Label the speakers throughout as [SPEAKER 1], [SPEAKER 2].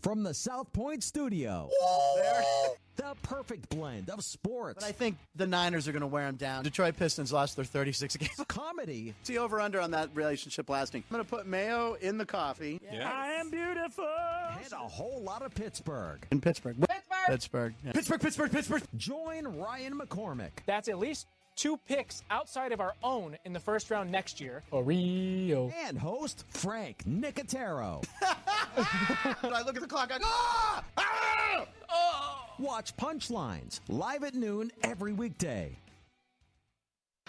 [SPEAKER 1] From the South Point studio, the perfect blend of sports.
[SPEAKER 2] But I think the Niners are going to wear them down. Detroit Pistons lost their 36 games.
[SPEAKER 1] Comedy.
[SPEAKER 2] See over-under on that relationship lasting. I'm going to put mayo in the coffee.
[SPEAKER 1] Yeah. I am beautiful. And a whole lot of Pittsburgh.
[SPEAKER 2] In Pittsburgh. Pittsburgh. Yeah. Pittsburgh.
[SPEAKER 1] Join Ryan McCormick.
[SPEAKER 3] That's at least 2 picks outside of our own in the first round next year. Rio.
[SPEAKER 1] And host Frank Nicotero.
[SPEAKER 2] I look at the clock, I go, ah! Ah!
[SPEAKER 1] Oh! Watch Punchlines live at noon every weekday.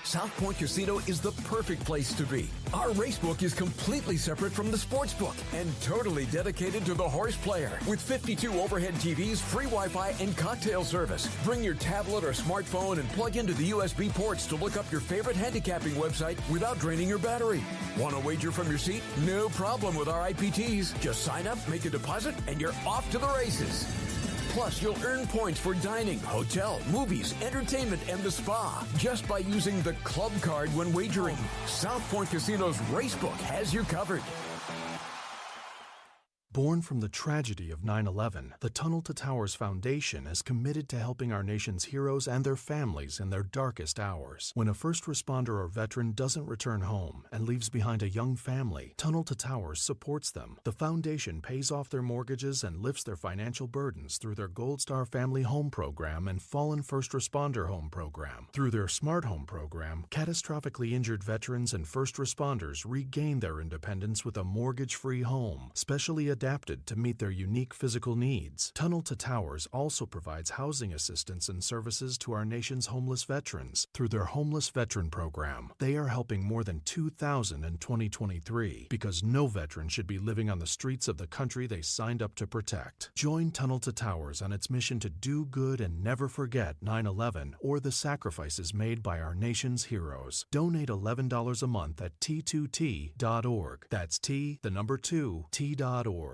[SPEAKER 4] South Point Casino is the perfect place to be. Our racebook is completely separate from the sportsbook and totally dedicated to the horse player. With 52 overhead TVs, free Wi-Fi, and cocktail service. Bring your tablet or smartphone and plug into the USB ports to look up your favorite handicapping website without draining your battery. Want to wager from your seat? No problem with our IPTs. Just sign up, make a deposit, and you're off to the races. Plus, you'll earn points for dining, hotel, movies, entertainment, and the spa just by using the club card when wagering. South Point Casino's Racebook has you covered.
[SPEAKER 5] Born from the tragedy of 9/11, the Tunnel to Towers Foundation is committed to helping our nation's heroes and their families in their darkest hours. When a first responder or veteran doesn't return home and leaves behind a young family, Tunnel to Towers supports them. The foundation pays off their mortgages and lifts their financial burdens through their Gold Star Family Home Program and Fallen First Responder Home Program. Through their Smart Home Program, catastrophically injured veterans and first responders regain their independence with a mortgage-free home, specially adapted to meet their unique physical needs. Tunnel to Towers also provides housing assistance and services to our nation's homeless veterans through their Homeless Veteran Program. They are helping more than 2,000 in 2023 because no veteran should be living on the streets of the country they signed up to protect. Join Tunnel to Towers on its mission to do good and never forget 9/11 or the sacrifices made by our nation's heroes. Donate $11 a month at T2T.org. That's T2T.org.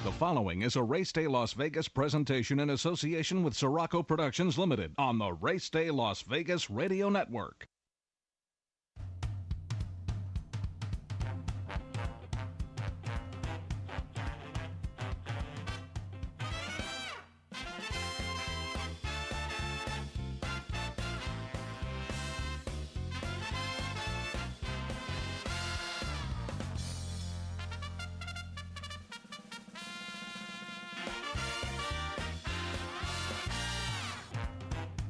[SPEAKER 6] The following is a Race Day Las Vegas presentation in association with Siraco Productions Limited on the Race Day Las Vegas Radio Network.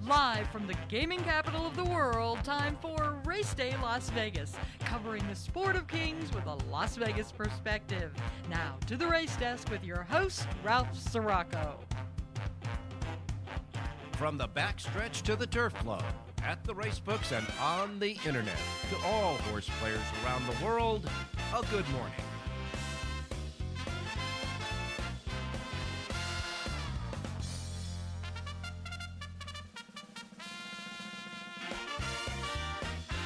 [SPEAKER 7] Live from the gaming capital of the world, time for Race Day Las Vegas, covering the sport of kings with a Las Vegas perspective. Now to the race desk with your host, Ralph Siraco.
[SPEAKER 8] From the backstretch to the turf club, at the racebooks and on the internet, to all horse players around the world, a good morning.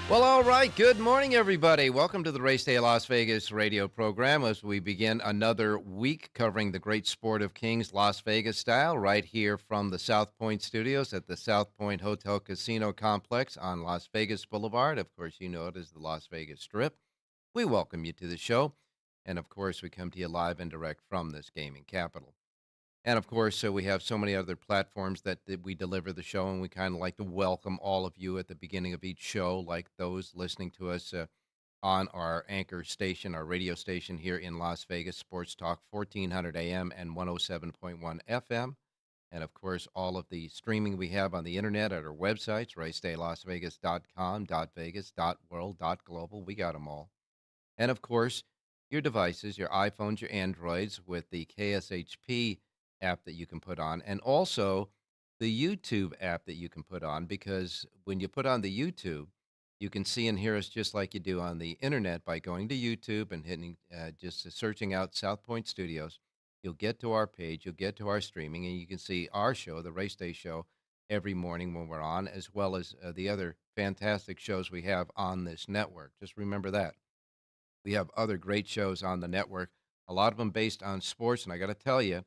[SPEAKER 8] Well, all right. Good morning, everybody. Welcome to the Race Day Las Vegas radio program as we begin another week covering the great sport of kings, Las Vegas style, right here from the South Point studios at the South Point Hotel Casino Complex on Las Vegas Boulevard. Of course, you know it as the Las Vegas Strip. We welcome you to the show. And, of course, we come to you live and direct from this gaming capital. And, of course, we have so many other platforms that we deliver the show, and we kind of like to welcome all of you at the beginning of each show, like those listening to us on our anchor station, our radio station here in Las Vegas, Sports Talk, 1400 AM and 107.1 FM. And, of course, all of the streaming we have on the internet at our websites, racedaylasvegas.com, .vegas, .world, .global. We got them all. And, of course, your devices, your iPhones, your Androids with the KSHP app that you can put on, and also the YouTube app that you can put on, because when you put on the YouTube, you can see and hear us just like you do on the internet by going to YouTube and hitting, just searching out South Point Studios. You'll get to our page, you'll get to our streaming, and you can see our show, the Race Day Show, every morning when we're on, as well as the other fantastic shows we have on this network. Just remember that. We have other great shows on the network, a lot of them based on sports, and I got to tell you,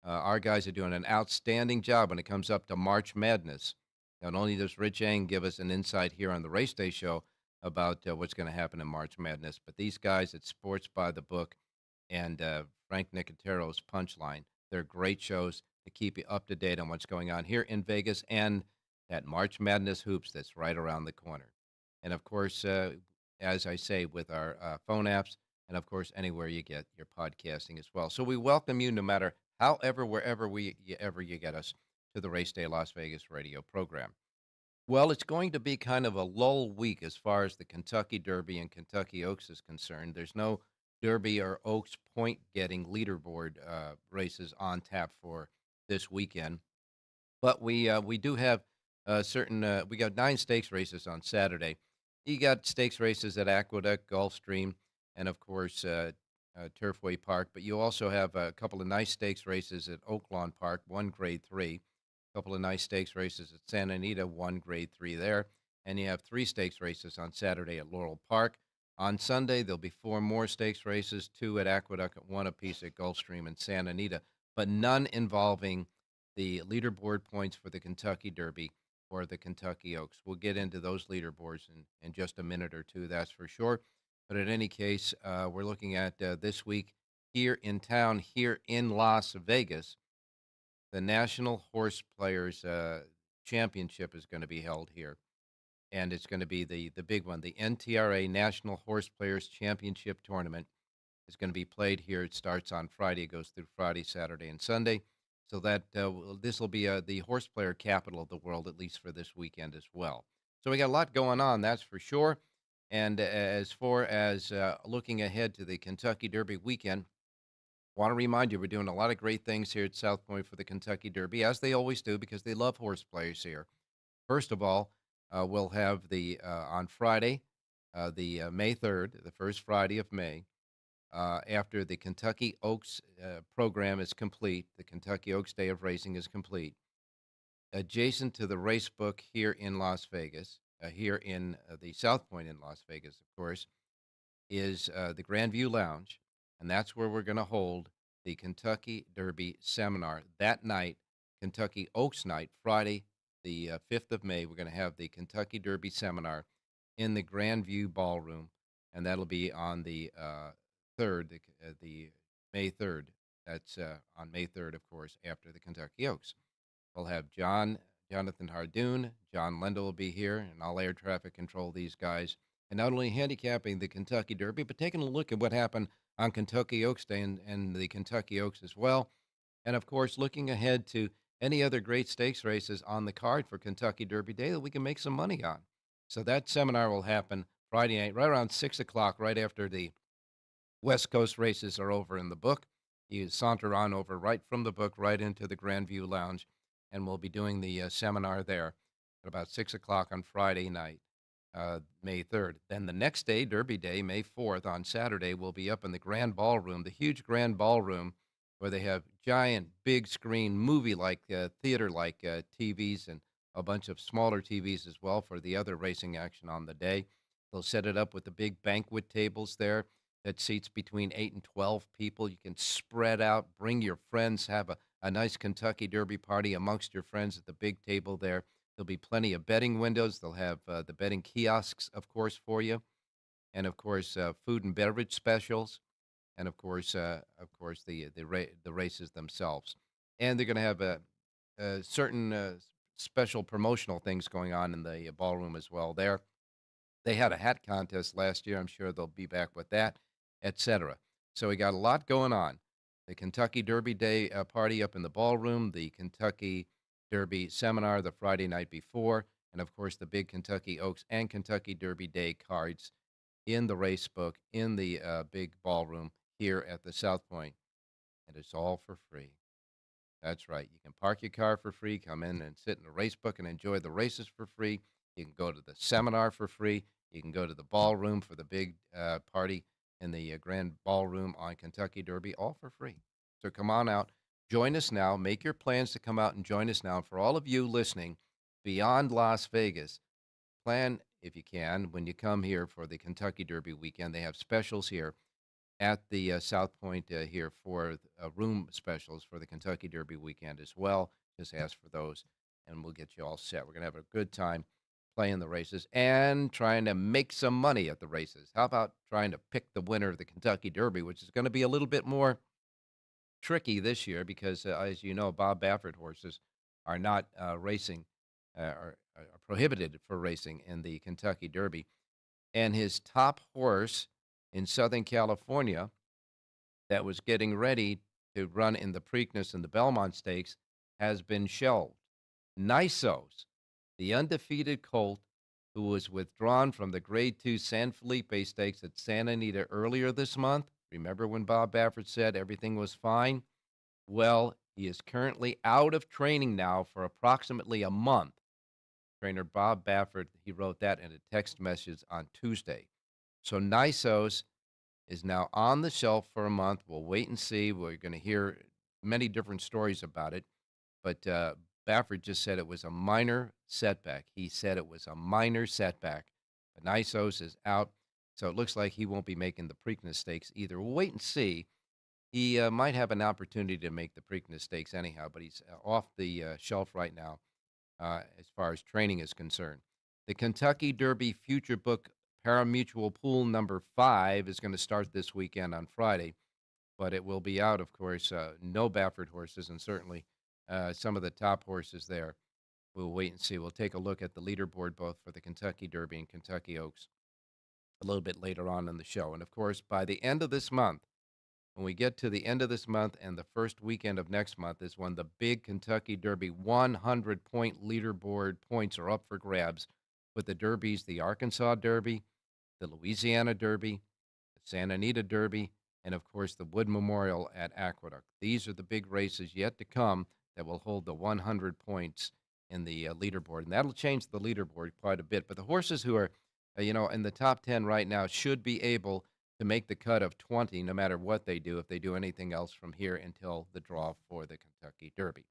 [SPEAKER 8] our guys are doing an outstanding job when it comes up to March Madness. Not only does Rich Eng give us an insight here on the Race Day Show, about what's going to happen in March Madness. But these guys at Sports by the Book and Frank Nicotero's Punchline, they're great shows to keep you up to date on what's going on here in Vegas and that March Madness hoops that's right around the corner. And of course, as I say, with our phone apps, and of course, anywhere you get your podcasting as well. So we welcome you no matter however, wherever you get us to the Race Day Las Vegas radio program. Well, it's going to be kind of a lull week as far as the Kentucky Derby and Kentucky Oaks is concerned. There's no Derby or Oaks point getting leaderboard races on tap for this weekend. But we do have we got 9 stakes races on Saturday. You got stakes races at Aqueduct, Gulfstream, and of course Turfway Park. But you also have a couple of nice stakes races at Oaklawn Park, one Grade 3. A couple of nice stakes races at Santa Anita, one Grade 3 there. And you have 3 stakes races on Saturday at Laurel Park. On Sunday, there'll be 4 more stakes races, 2 at Aqueduct, 1 apiece at Gulfstream and Santa Anita, but none involving the leaderboard points for the Kentucky Derby or the Kentucky Oaks. We'll get into those leaderboards in just a minute or two, that's for sure. But in any case, we're looking at this week here in town, here in Las Vegas. The National Horse Players Championship is going to be held here, and it's going to be the big one. The NTRA National Horse Players Championship Tournament is going to be played here. It starts on Friday. It goes through Friday, Saturday, and Sunday. So that this will be the horse player capital of the world, at least for this weekend as well. So we got a lot going on, that's for sure. And as far as looking ahead to the Kentucky Derby weekend, I want to remind you we're doing a lot of great things here at South Point for the Kentucky Derby, as they always do, because they love horse players here. First of all, we'll have on Friday, the May 3rd, the first Friday of May, after the Kentucky Oaks program is complete, the Kentucky Oaks Day of Racing is complete, adjacent to the race book here in Las Vegas, here in the South Point in Las Vegas, of course, is the Grandview Lounge, and that's where we're going to hold the Kentucky Derby seminar. That night, Kentucky Oaks night, Friday, the 5th of May, we're going to have the Kentucky Derby seminar in the Grandview Ballroom, and that'll be on the 3rd, the May 3rd. That's on May 3rd, of course, after the Kentucky Oaks. We'll have Jonathan Hardoon, John Lendl will be here, and I'll air traffic control these guys. And not only handicapping the Kentucky Derby, but taking a look at what happened on Kentucky Oaks Day and the Kentucky Oaks as well. And, of course, looking ahead to any other great stakes races on the card for Kentucky Derby Day that we can make some money on. So that seminar will happen Friday night, right around 6 o'clock, right after the West Coast races are over in the book. You saunter on over right from the book right into the Grandview Lounge, and we'll be doing the seminar there at about 6 o'clock on Friday night, May 3rd. Then the next day, Derby Day, May 4th, on Saturday, we'll be up in the Grand Ballroom, the huge Grand Ballroom, where they have giant, big screen, movie-like, theater-like TVs and a bunch of smaller TVs as well for the other racing action on the day. They'll set it up with the big banquet tables there that seats between 8 and 12 people. You can spread out, bring your friends, have a nice Kentucky Derby party amongst your friends at the big table there. There'll be plenty of betting windows. They'll have the betting kiosks, of course, for you. And, of course, food and beverage specials. And, of course, the races themselves. And they're going to have certain special promotional things going on in the ballroom as well there. They had a hat contest last year. I'm sure they'll be back with that, etc. So we got a lot going on. The Kentucky Derby Day party up in the ballroom, the Kentucky Derby seminar the Friday night before, and, of course, the big Kentucky Oaks and Kentucky Derby Day cards in the race book in the big ballroom here at the South Point. And it's all for free. That's right. You can park your car for free, come in and sit in the race book and enjoy the races for free. You can go to the seminar for free. You can go to the ballroom for the big party in the Grand Ballroom on Kentucky Derby, all for free. So come on out. Join us now. Make your plans to come out and join us now. And for all of you listening beyond Las Vegas, plan, if you can, when you come here for the Kentucky Derby weekend. They have specials here at the South Point here for room specials for the Kentucky Derby weekend as well. Just ask for those, and we'll get you all set. We're going to have a good time. playing the races and trying to make some money at the races. How about trying to pick the winner of the Kentucky Derby, which is going to be a little bit more tricky this year because, as you know, Bob Baffert horses are not racing, are prohibited for racing in the Kentucky Derby. And his top horse in Southern California that was getting ready to run in the Preakness and the Belmont Stakes has been shelved. Nisos, the undefeated colt who was withdrawn from the Grade 2 San Felipe Stakes at Santa Anita earlier this month. Remember when Bob Baffert said everything was fine? Well, he is currently out of training now for approximately a month. Trainer Bob Baffert, he wrote that in a text message on Tuesday. So Nisos is now on the shelf for a month. We'll wait and see. We're going to hear many different stories about it. But Baffert just said it was a minor setback. He said it was a minor setback. But Nisos is out, so it looks like he won't be making the Preakness Stakes either. We'll wait and see. He might have an opportunity to make the Preakness Stakes anyhow, but he's off the shelf right now as far as training is concerned. The Kentucky Derby Future Book Parimutuel Pool number 5 is going to start this weekend on Friday, but it will be out, of course, no Baffert horses, and certainly some of the top horses there. We'll wait and see. We'll take a look at the leaderboard both for the Kentucky Derby and Kentucky Oaks a little bit later on in the show. And, of course, by the end of this month, when we get to the end of this month and the first weekend of next month is when the big Kentucky Derby 100-point leaderboard points are up for grabs with the Derbies, the Arkansas Derby, the Louisiana Derby, the Santa Anita Derby, and, of course, the Wood Memorial at Aqueduct. These are the big races yet to come that will hold the 100 points in the leaderboard, and that'll change the leaderboard quite a bit. But the horses who are, in the top 10 right now should be able to make the cut of 20 no matter what they do, if they do anything else from here until the draw for the Kentucky Derby.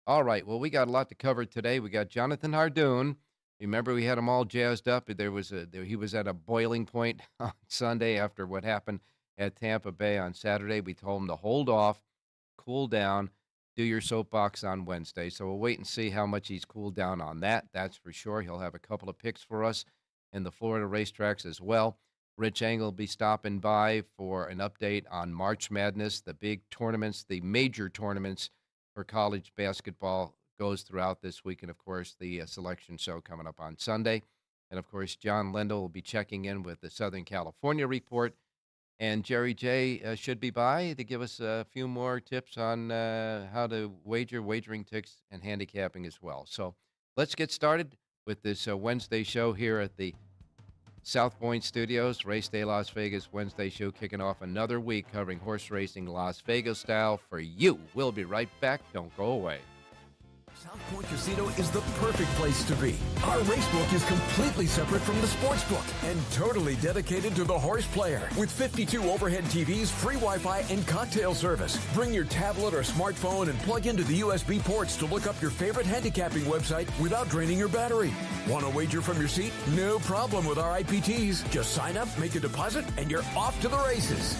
[SPEAKER 8] All right, well, we got a lot to cover today. We got Jonathan Hardoon. Remember, we had him all jazzed up. He was at a boiling point on Sunday after what happened at Tampa Bay on Saturday. We told him to hold off, cool down, do your soapbox on Wednesday. So we'll wait and see how much he's cooled down on that. That's for sure. He'll have a couple of picks for us in the Florida racetracks as well. Rich Engel will be stopping by for an update on March Madness, the big tournaments, the major tournaments for college basketball goes throughout this week. And, of course, the selection show coming up on Sunday. And, of course, John Lendl will be checking in with the Southern California report. And Jerry J should be by to give us a few more tips on how to wagering tips, and handicapping as well. So let's get started with this Wednesday show here at the South Point Studios. Race Day Las Vegas Wednesday show kicking off another week covering horse racing Las Vegas style for you. We'll be right back. Don't go away.
[SPEAKER 4] South Point Casino is the perfect place to be. Our racebook is completely separate from the sportsbook and totally dedicated to the horse player. With 52 overhead TVs, free Wi-Fi, and cocktail service. Bring your tablet or smartphone and plug into the USB ports to look up your favorite handicapping website without draining your battery. Want to wager from your seat? No problem with our IPTs. Just sign up, make a deposit, and you're off to the races.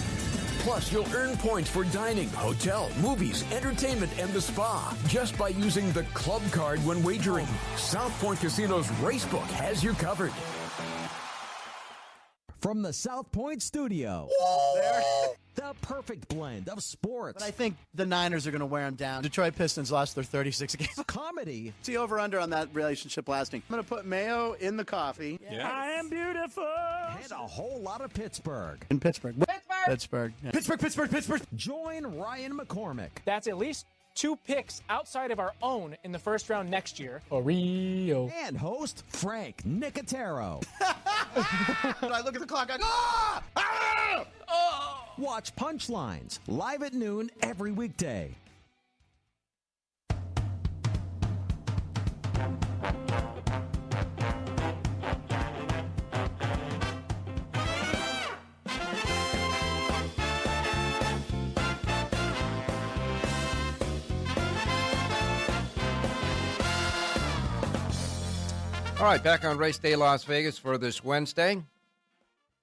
[SPEAKER 4] Plus, you'll earn points for dining, hotel, movies, entertainment, and the spa just by using the club card when wagering. South Point Casino's Racebook has you covered.
[SPEAKER 1] From the South Point Studio, the perfect blend of sports.
[SPEAKER 2] But I think the Niners are going to wear them down. Detroit Pistons lost their 36 games.
[SPEAKER 1] Comedy.
[SPEAKER 2] See over-under on that relationship lasting. I'm going to put mayo in the coffee.
[SPEAKER 1] Yeah.
[SPEAKER 3] I am beautiful.
[SPEAKER 1] And a whole lot of Pittsburgh.
[SPEAKER 2] In Pittsburgh. Pittsburgh. Yeah. Pittsburgh.
[SPEAKER 1] Join Ryan McCormick.
[SPEAKER 3] That's at least 2 picks outside of our own in the first round next year. Rio.
[SPEAKER 1] And host Frank Nicotero.
[SPEAKER 2] I look at the clock. I go, ah! Ah!
[SPEAKER 3] Oh!
[SPEAKER 1] Watch Punchlines live at noon every weekday.
[SPEAKER 8] All right, back on Race Day Las Vegas for this Wednesday. A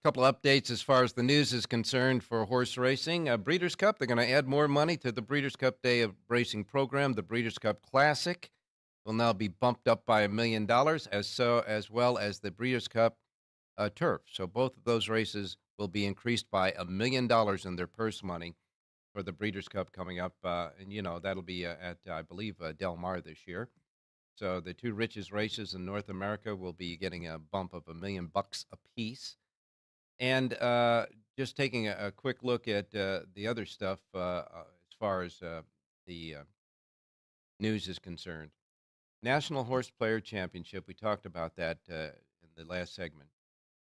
[SPEAKER 8] couple of updates as far as the news is concerned for horse racing. Breeders' Cup, they're going to add more money to the Breeders' Cup Day of Racing program, the Breeders' Cup Classic. will now be bumped up by $1 million, as well as the Breeders' Cup turf. So both of those races will be increased by $1 million in their purse money for the Breeders' Cup coming up. And that'll be at, I believe, Del Mar this year. So the two richest races in North America will be getting a bump of $1 million apiece. And just taking a quick look at the other stuff as far as the news is concerned. National Horse Player Championship, we talked about that in the last segment.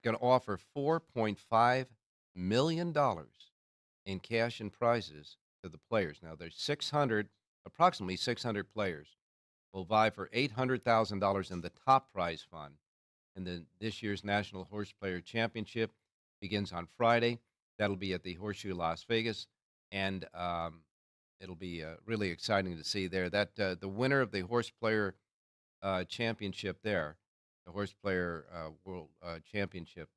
[SPEAKER 8] Going to offer $4.5 million in cash and prizes to the players. Now, there's approximately 600 players will vie for $800,000 in the top prize fund. And this year's National Horse Player Championship begins on Friday. That'll be at the Horseshoe Las Vegas, and it'll be really exciting to see there. That the winner of the Horse Player Championship there, the Horse Player World Championship,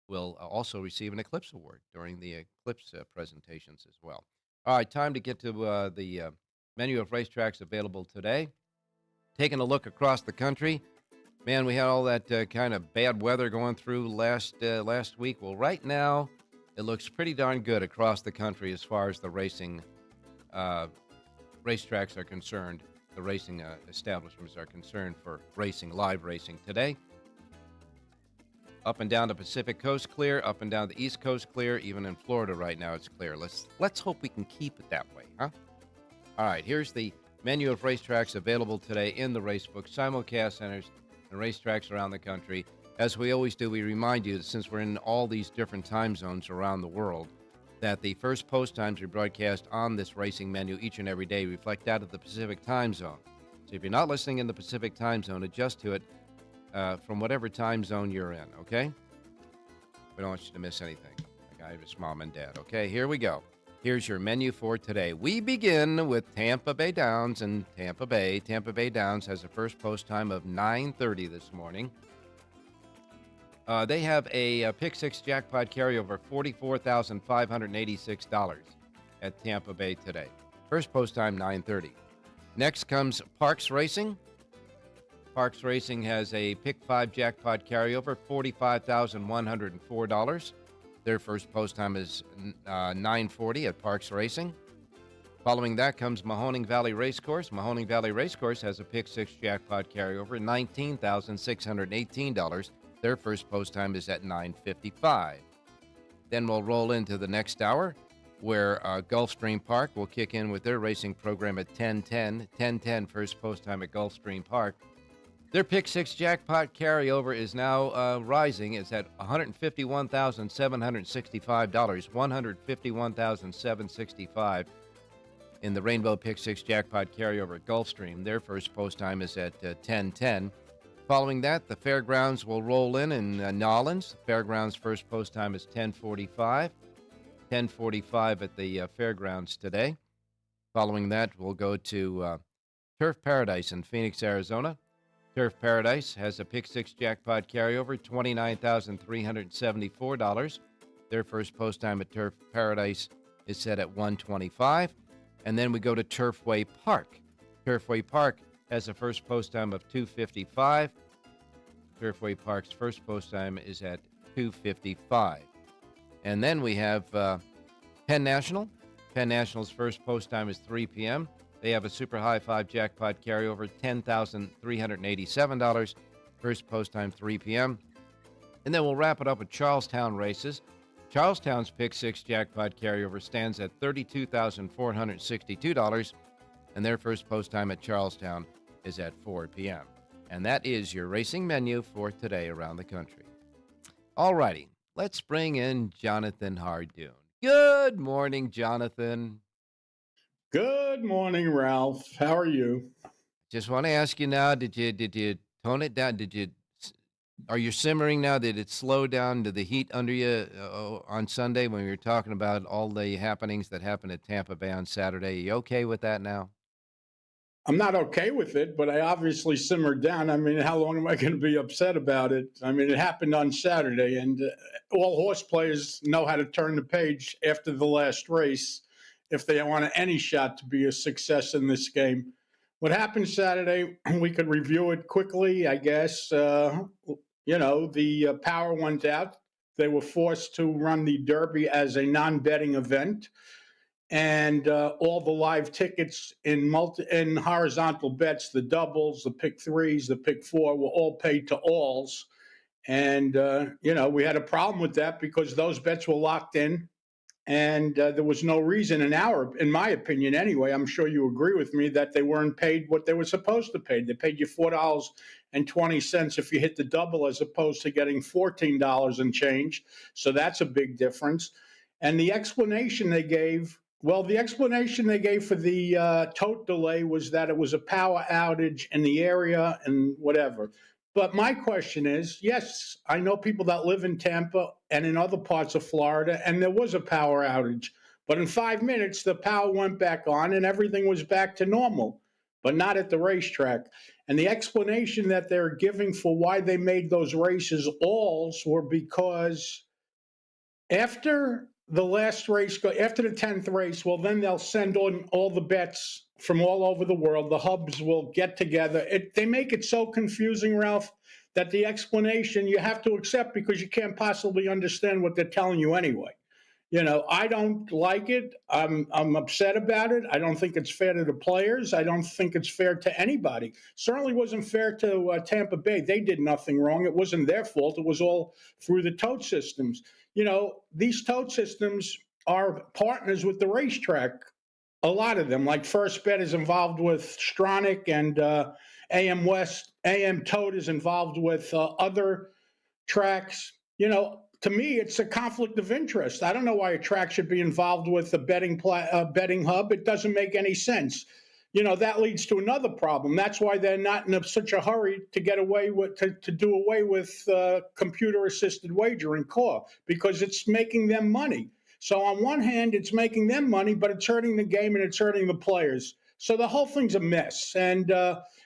[SPEAKER 8] will also receive an Eclipse Award during the Eclipse presentations as well. All right, time to get to the menu of racetracks available today. Taking a look across the country. Man, we had all that kind of bad weather going through last week. Well, right now, it looks pretty darn good across the country as far as the racing racetracks are concerned. The racing establishments are concerned for live racing today. Up and down the Pacific Coast clear, up and down the East Coast clear, even in Florida right now it's clear. Let's hope we can keep it that way, huh? All right, here's the menu of racetracks available today in the racebook, simulcast centers, and racetracks around the country. As we always do, we remind you that since we're in all these different time zones around the world, that the first post times we broadcast on this racing menu each and every day reflect that of the Pacific time zone. So if you're not listening in the Pacific time zone, adjust to it from whatever time zone you're in, okay? We don't want you to miss anything. Like Iris, Mom, and Dad, okay? Here we go. Here's your menu for today. We begin with Tampa Bay Downs and Tampa Bay. Tampa Bay Downs has a first post time of 9:30 this morning. They have a Pick 6 jackpot carryover, $44,586 at Tampa Bay today. First post time, 9:30. Next comes Parks Racing. Parks Racing has a Pick 5 jackpot carryover, $45,104. Their first post time is 9:40 at Parks Racing. Following that comes Mahoning Valley Racecourse. Mahoning Valley Racecourse has a Pick 6 jackpot carryover, $19,618. Their first post time is at 9:55. Then we'll roll into the next hour, where Gulfstream Park will kick in with their racing program at 10:10. 10:10 first post time at Gulfstream Park. Their Pick 6 jackpot carryover is now rising. It's at $151,765. $151,765 in the Rainbow Pick 6 jackpot carryover at Gulfstream. Their first post time is at 10:10. Following that, the Fairgrounds will roll in Nolens. Fairgrounds' first post time is 10:45. 10:45 at the Fairgrounds today. Following that, we'll go to Turf Paradise in Phoenix, Arizona. Turf Paradise has a Pick 6 jackpot carryover, $29,374. Their first post time at Turf Paradise is set at 1:25. And then we go to Turfway Park. Turfway Park has a first post time of 2:55. Turfway Park's first post time is at 2:55. And then we have Penn National. Penn National's first post time is 3 p.m. They have a Super High 5 jackpot carryover, $10,387. First post time, 3 p.m. And then we'll wrap it up with Charlestown races. Charlestown's Pick 6 jackpot carryover stands at $32,462. And their first post time at Charlestown is at 4 p.m. And that is your racing menu for today around the country. All righty, let's bring in Jonathan Hardoon. Good morning, Jonathan.
[SPEAKER 9] Good morning, Ralph. How are you?
[SPEAKER 8] Just want to ask you now, did you tone it down? Are you simmering now? Did it slow down to the heat under you on Sunday when we were talking about all the happenings that happened at Tampa Bay on Saturday? Are you okay with that now?
[SPEAKER 9] I'm not okay with it, but I obviously simmered down. I mean, how long am I going to be upset about it? I mean, it happened on Saturday, and all horse players know how to turn the page after the last race if they want any shot to be a success in this game. What happened Saturday, we could review it quickly, I guess. The power went out. They were forced to run the Derby as a non-betting event, and all the live tickets in horizontal bets, the doubles, the pick threes, the pick four, were all paid to alls. And we had a problem with that because those bets were locked in, and there was no reason, in my opinion anyway, I'm sure you agree with me, that they weren't paid what they were supposed to pay. They paid you $4.20 if you hit the double, as opposed to getting $14 and change. So that's a big difference. And the explanation they gave for the tote delay was that it was a power outage in the area and whatever. But my question is, yes, I know people that live in Tampa and in other parts of Florida, and there was a power outage. But in 5 minutes, the power went back on and everything was back to normal, but not at the racetrack. And the explanation that they're giving for why they made those races alls were because after the last race, after the 10th race, well, then they'll send on all the bets from all over the world. The hubs will get together. They make it so confusing, Ralph, that the explanation you have to accept because you can't possibly understand what they're telling you anyway. I don't like it. I'm upset about it. I don't think it's fair to the players. I don't think it's fair to anybody. Certainly wasn't fair to Tampa Bay. They did nothing wrong. It wasn't their fault. It was all through the tote systems. These tote systems are partners with the racetrack. A lot of them, like First Bet is involved with Stronach, and AM Tote is involved with other tracks. To me, it's a conflict of interest. I don't know why a track should be involved with a betting hub. It doesn't make any sense. That leads to another problem. That's why they're not in such a hurry to get away with, to do away with computer-assisted wagering core, because it's making them money. So on one hand, it's making them money, but it's hurting the game and it's hurting the players. So the whole thing's a mess. And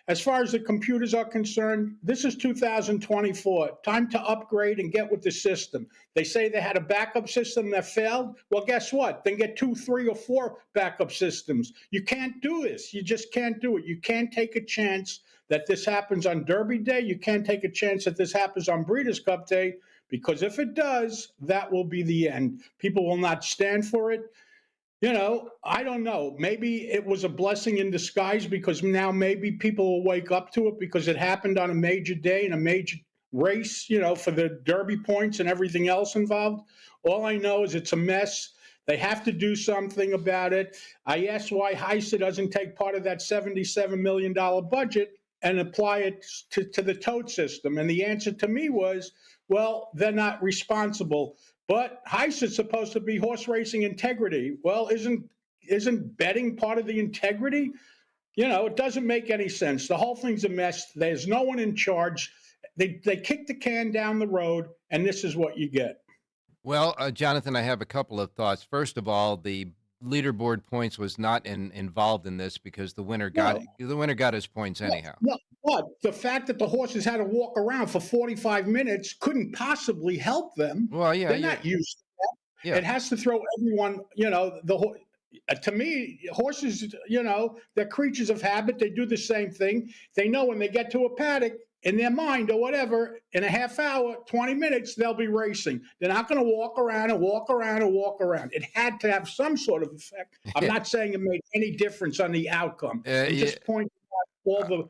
[SPEAKER 9] as far as the computers are concerned, this is 2024. Time to upgrade and get with the system. They say they had a backup system that failed. Well, guess what? Then get 2, 3, or 4 backup systems. You can't do this. You just can't do it. You can't take a chance that this happens on Derby Day. You can't take a chance that this happens on Breeders' Cup Day, because if it does, that will be the end. People will not stand for it. I don't know. Maybe it was a blessing in disguise, because now maybe people will wake up to it because it happened on a major day and a major race, for the Derby points and everything else involved. All I know is it's a mess. They have to do something about it. I asked why HISA doesn't take part of that $77 million budget and apply it to the tote system. And the answer to me was, well, they're not responsible. But HISA is supposed to be horse racing integrity. Well, isn't betting part of the integrity? It doesn't make any sense. The whole thing's a mess. There's no one in charge. They kick the can down the road, and this is what you get.
[SPEAKER 8] Well, Jonathan, I have a couple of thoughts. First of all, the leaderboard points was not involved in this because the winner got his points anyhow.
[SPEAKER 9] No, but the fact that the horses had to walk around for 45 minutes couldn't possibly help them.
[SPEAKER 8] Well, yeah,
[SPEAKER 9] they're not used to that. Yeah. It has to throw everyone. To me, horses, they're creatures of habit. They do the same thing. They know when they get to a paddock, in their mind or whatever, in a half hour, 20 minutes, they'll be racing. They're not going to walk around and walk around and walk around. It had to have some sort of effect. I'm not saying it made any difference on the outcome. I'm just pointing out all the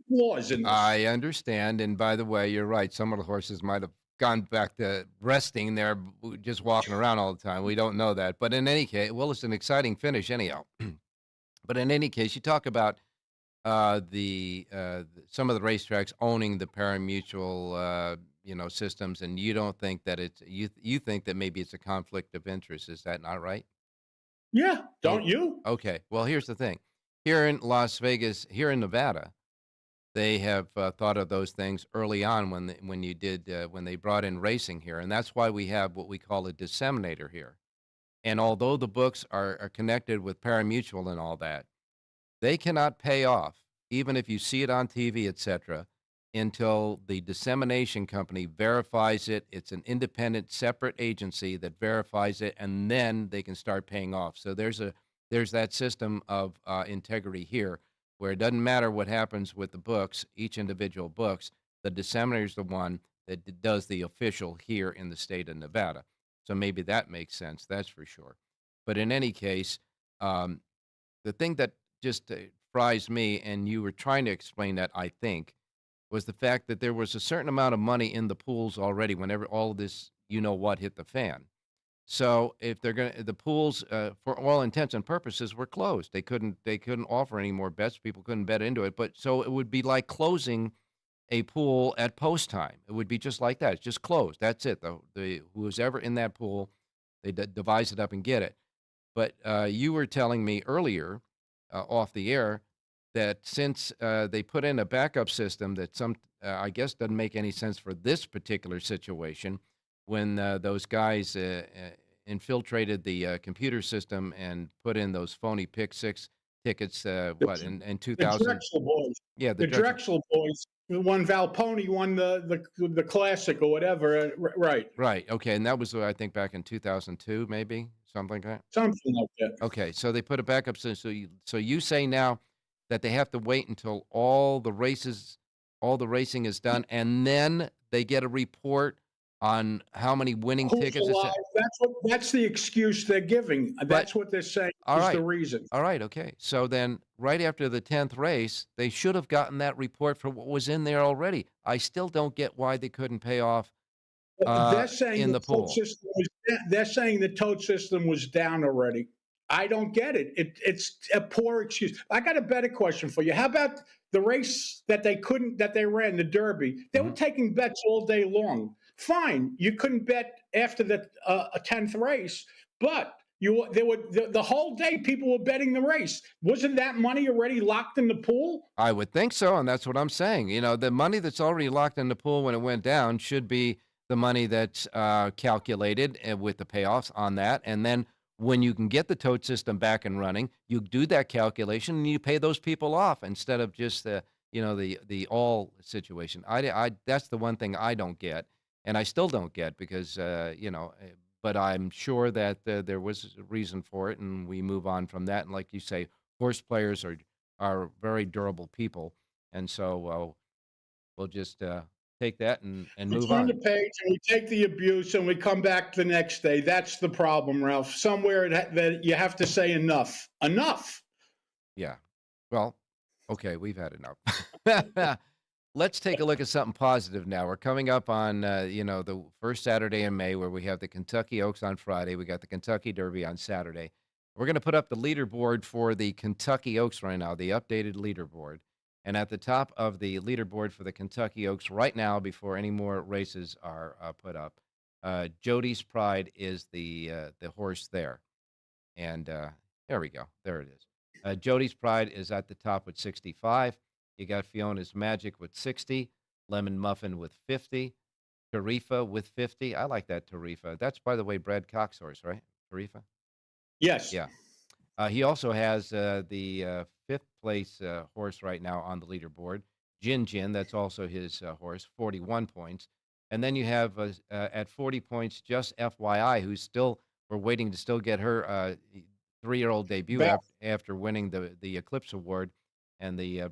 [SPEAKER 9] flaws in this.
[SPEAKER 8] I understand. And by the way, you're right. Some of the horses might have gone back to resting. They're just walking around all the time. We don't know that. But in any case, well, it's an exciting finish anyhow. But in any case, you talk about some of the racetracks owning the pari-mutuel systems, and you don't think that it's you think that maybe it's a conflict of interest. Is that not right?
[SPEAKER 9] Yeah, don't you?
[SPEAKER 8] Okay. Well, here's the thing. Here in Las Vegas, here in Nevada, they have thought of those things early on when they brought in racing here, and that's why we have what we call a disseminator here. And although the books are connected with pari-mutuel and all that, they cannot pay off, even if you see it on TV, etc., until the dissemination company verifies it. It's an independent, separate agency that verifies it, and then they can start paying off. So there's that system of integrity here. where it doesn't matter what happens with the books, each individual books, the disseminator is the one that does the official here in the state of Nevada. So maybe that makes sense, that's for sure. But in any case, the thing that just fries me, and you were trying to explain that, I think, was the fact that there was a certain amount of money in the pools already whenever all of this, hit the fan. So if the pools, for all intents and purposes, were closed. They couldn't offer any more bets. People couldn't bet into it. But so it would be like closing a pool at post time. It would be just like that. It's just closed. That's it. Who's ever in that pool, they devise it up and get it. But you were telling me earlier, off the air, that since they put in a backup system that I guess doesn't make any sense for this particular situation, when those guys infiltrated the computer system and put in those phony pick six tickets, in 2000?
[SPEAKER 9] The Drexel boys.
[SPEAKER 8] Yeah,
[SPEAKER 9] the Drexel boys. Won Valpone, won the Classic or whatever. Right.
[SPEAKER 8] Right. Okay, and that was I think back in 2002, maybe something like that.
[SPEAKER 9] Something like that.
[SPEAKER 8] Okay, so they put a backup system. So you say now that they have to wait until all the racing is done, and then they get a report on how many winning tickets.
[SPEAKER 9] That's the excuse they're giving. That's what they're saying is the reason.
[SPEAKER 8] All right, okay. So then right after the 10th race, they should have gotten that report for what was in there already. I still don't get why they couldn't pay off
[SPEAKER 9] they're saying
[SPEAKER 8] in the pool.
[SPEAKER 9] They're saying the tote system was down already. I don't get it. It's a poor excuse. I got a better question for you. How about the race that they ran, the Derby? They were taking bets all day long. Fine, you couldn't bet after the 10th race, but the whole day people were betting the race. Wasn't that money already locked in the pool?
[SPEAKER 8] I would think so, and that's what I'm saying. The money that's already locked in the pool when it went down should be the money that's calculated with the payoffs on that, and then when you can get the tote system back and running, you do that calculation and you pay those people off instead of just the all situation. I that's the one thing I don't get, and I still don't get because but I'm sure that there was a reason for it, and we move on from that. And like you say, horse players are very durable people, and so we'll just take that and move on.
[SPEAKER 9] We turn the page and we take the abuse and we come back the next day. That's the problem, Ralph. Somewhere that you have to say enough. Enough.
[SPEAKER 8] Yeah. Well, okay, we've had enough. Let's take a look at something positive now. We're coming up on the first Saturday in May, where we have the Kentucky Oaks on Friday. We got the Kentucky Derby on Saturday. We're going to put up the leaderboard for the Kentucky Oaks right now, the updated leaderboard. And at the top of the leaderboard for the Kentucky Oaks right now, before any more races are put up, Jody's Pride is the horse there. And there we go. There it is. Jody's Pride is at the top with 65. You got Fiona's Magic with 60. Lemon Muffin with 50. Tarifa with 50. I like that Tarifa. That's, by the way, Brad Cox's horse, right? Tarifa?
[SPEAKER 9] Yes.
[SPEAKER 8] Yeah. He also has the fifth place horse right now on the leaderboard, Jin. That's also his horse, 41 points. And then you have at 40 points, just FYI, we're waiting to still get her 3-year-old debut after winning the Eclipse Award and the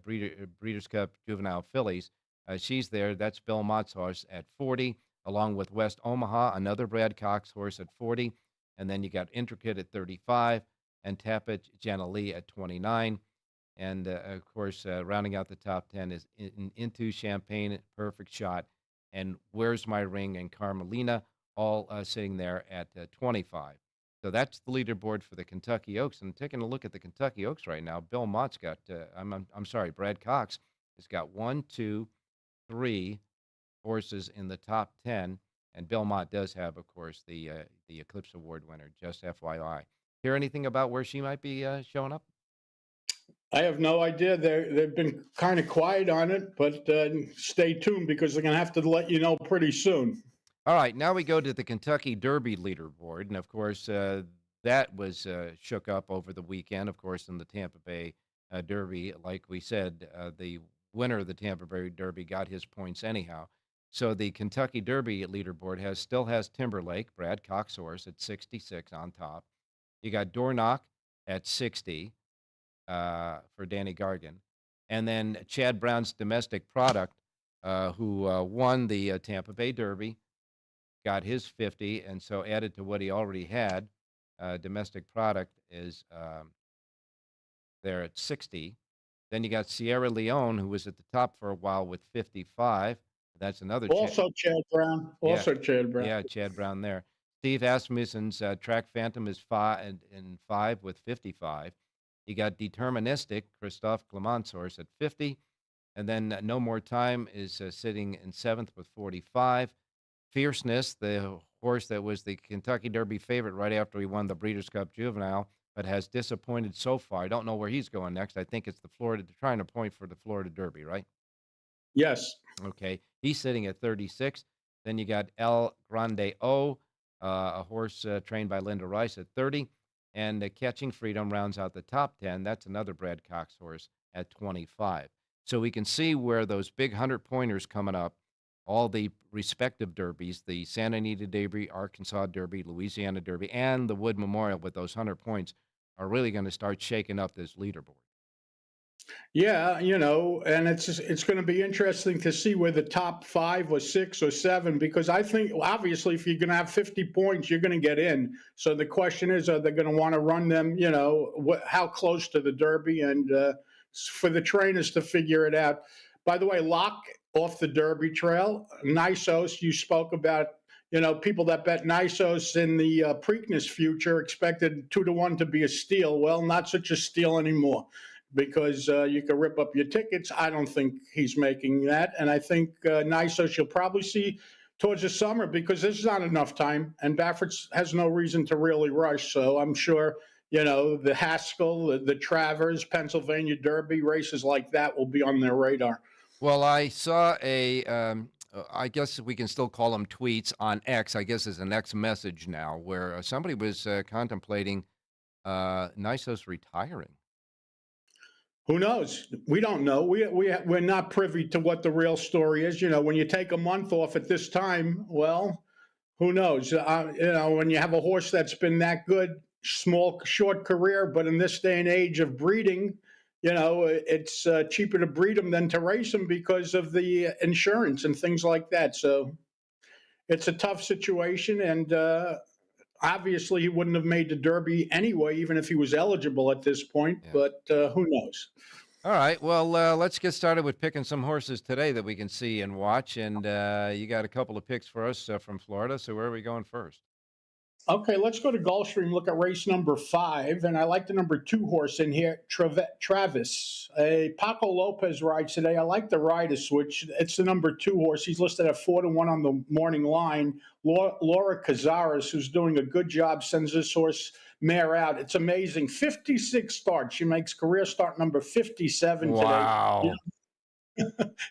[SPEAKER 8] Breeders' Cup Juvenile Fillies. She's there. That's Belmont's horse at 40, along with West Omaha, another Brad Cox horse at 40. And then you got Intricate at 35. And Tapit Janalee at 29. And, of course, rounding out the top 10 is Into Champagne, Perfect Shot, and Where's My Ring and Carmelina, all sitting there at 25. So that's the leaderboard for the Kentucky Oaks. And taking a look at the Kentucky Oaks right now, Bill Mott's got, Brad Cox has got 1, 2, 3 horses in the top 10. And Bill Mott does have, of course, the Eclipse Award winner, just FYI. Hear anything about where she might be showing up?
[SPEAKER 9] I have no idea. They've been kind of quiet on it, but stay tuned because they're going to have to let you know pretty soon.
[SPEAKER 8] All right, now we go to the Kentucky Derby leaderboard. And, of course, that was shook up over the weekend, of course, in the Tampa Bay Derby. Like we said, the winner of the Tampa Bay Derby got his points anyhow. So the Kentucky Derby leaderboard still has Timberlake, Brad Cox horse, at 66 on top. You got Dornoch at 60 for Danny Gargan. And then Chad Brown's Domestic Product, who won the Tampa Bay Derby, got his 50, and so added to what he already had. Domestic Product is there at 60. Then you got Sierra Leone, who was at the top for a while with 55. That's another.
[SPEAKER 9] Also Chad Brown. Also Chad Brown.
[SPEAKER 8] Yeah, Chad Brown there. Steve Asmussen's Track Phantom is 5 with 55. You got Deterministic, Christophe Clement's horse at 50. And then No More Time is sitting in 7th with 45. Fierceness, the horse that was the Kentucky Derby favorite right after he won the Breeders' Cup Juvenile, but has disappointed so far. I don't know where he's going next. I think it's the Florida, trying to point for the Florida Derby, right?
[SPEAKER 9] Yes.
[SPEAKER 8] Okay. He's sitting at 36. Then you got El Grande O, a horse trained by Linda Rice at 30. And Catching Freedom rounds out the top 10. That's another Brad Cox horse at 25. So we can see where those big 100-pointers coming up, all the respective derbies, the Santa Anita Derby, Arkansas Derby, Louisiana Derby, and the Wood Memorial with those 100 points are really going to start shaking up this leaderboard.
[SPEAKER 9] Yeah, and it's going to be interesting to see where the top 5 or 6 or 7, because I think obviously if you're going to have 50 points, you're going to get in. So the question is, are they going to want to run them, how close to the Derby, and for the trainers to figure it out. By the way, lock off the Derby trail. Nysos, you spoke about, people that bet Nysos in the Preakness future expected 2-1 to be a steal. Well, not such a steal anymore, because you can rip up your tickets. I don't think he's making that. And I think Nysos you'll probably see towards the summer, because there's not enough time, and Baffert has no reason to really rush. So I'm sure, the Haskell, the Travers, Pennsylvania Derby, races like that will be on their radar.
[SPEAKER 8] Well, I saw I guess we can still call them tweets on X, I guess is an X message now, where somebody was contemplating Nysos retiring.
[SPEAKER 9] Who knows? We don't know. We're not privy to what the real story is. When you take a month off at this time, well, who knows? When you have a horse that's been that good, short career, but in this day and age of breeding, it's cheaper to breed them than to race them because of the insurance and things like that. So it's a tough situation, and obviously he wouldn't have made the Derby anyway, even if he was eligible at this point. Yeah. But who knows?
[SPEAKER 8] All right. Well, let's get started with picking some horses today that we can see and watch. And you got a couple of picks for us from Florida. So where are we going first?
[SPEAKER 9] Okay, let's go to Gulfstream, look at race number 5, and I like the number 2 horse in here, Travis. Paco Lopez rides today. I like the rider switch. It's the number 2 horse. He's listed at 4-1 on the morning line. Laura Cazares, who's doing a good job, sends this horse mare out. It's amazing. 56 starts. She makes career start number 57 today.
[SPEAKER 8] Wow.